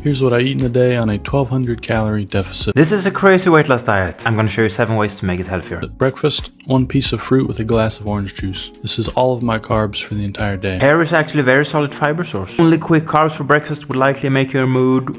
Here's what I eat in a day on a 1200 calorie deficit. This is a crazy weight loss diet. I'm gonna show you 7 ways to make it healthier. At breakfast, 1 piece of fruit with a glass of orange juice. This is all of my carbs for the entire day. Pear is actually a very solid fiber source. Only quick carbs for breakfast would likely make your mood.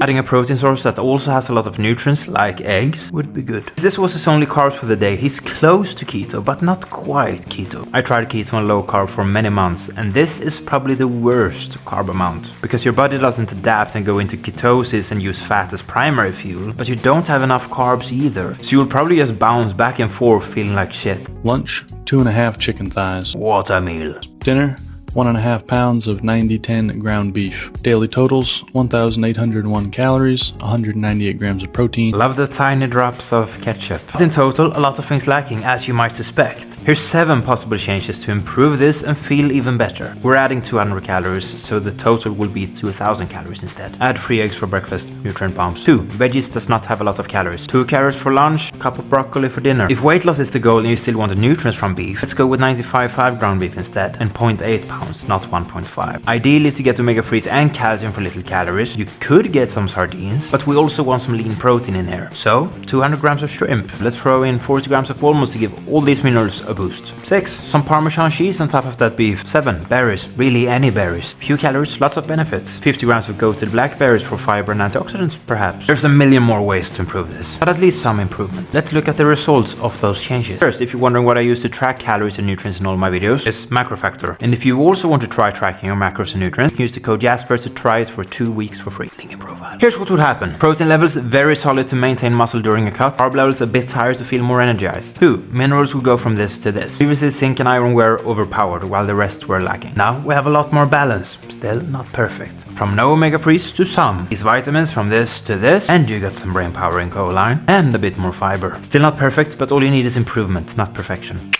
Adding a protein source that also has a lot of nutrients, like eggs, would be good. This was his only carbs for the day. He's close to keto, but not quite keto. I tried keto and low carb for many months, and this is probably the worst carb amount. Because your body doesn't adapt and go into ketosis and use fat as primary fuel, but you don't have enough carbs either. So you'll probably just bounce back and forth feeling like shit. Lunch, 2.5 chicken thighs. What a meal. Dinner, 1.5 pounds of 90-10 ground beef. Daily totals, 1,801 calories, 198 grams of protein. Love the tiny drops of ketchup. But in total, a lot of things lacking, as you might suspect. Here's 7 possible changes to improve this and feel even better. We're adding 200 calories, so the total will be 2,000 calories instead. Add 3 eggs for breakfast, nutrient bombs. 2. Veggies does not have a lot of calories. 2 carrots for lunch, cup of broccoli for dinner. If weight loss is the goal and you still want the nutrients from beef, let's go with 95.5 ground beef instead, and 0.8 pounds, not 1.5. Ideally, to get omega-3s and calcium for little calories, you could get some sardines, but we also want some lean protein in here. So, 200 grams of shrimp. Let's throw in 40 grams of walnuts to give all these minerals a boost. 6. Some Parmesan cheese on top of that beef. 7. Berries. Really any berries. Few calories, lots of benefits. 50 grams of goated blackberries for fiber and antioxidants, perhaps. There's a million more ways to improve this, but at least some improvements. Let's look at the results of those changes. First, if you're wondering what I use to track calories and nutrients in all my videos, it's MacroFactor. And if you also want to try tracking your macros and nutrients, use the code Jasper to try it for 2 weeks for free. Link in profile. Here's what would happen. Protein levels very solid to maintain muscle during a cut. Carb levels a bit higher to feel more energized. 2. Minerals will go from this to this. Previously, zinc and iron were overpowered while the rest were lacking. Now we have a lot more balance. Still not perfect. From no omega-3s to some. These vitamins from this to this, and you got some brain power in choline and a bit more fiber. Still not perfect, but all you need is improvement, not perfection.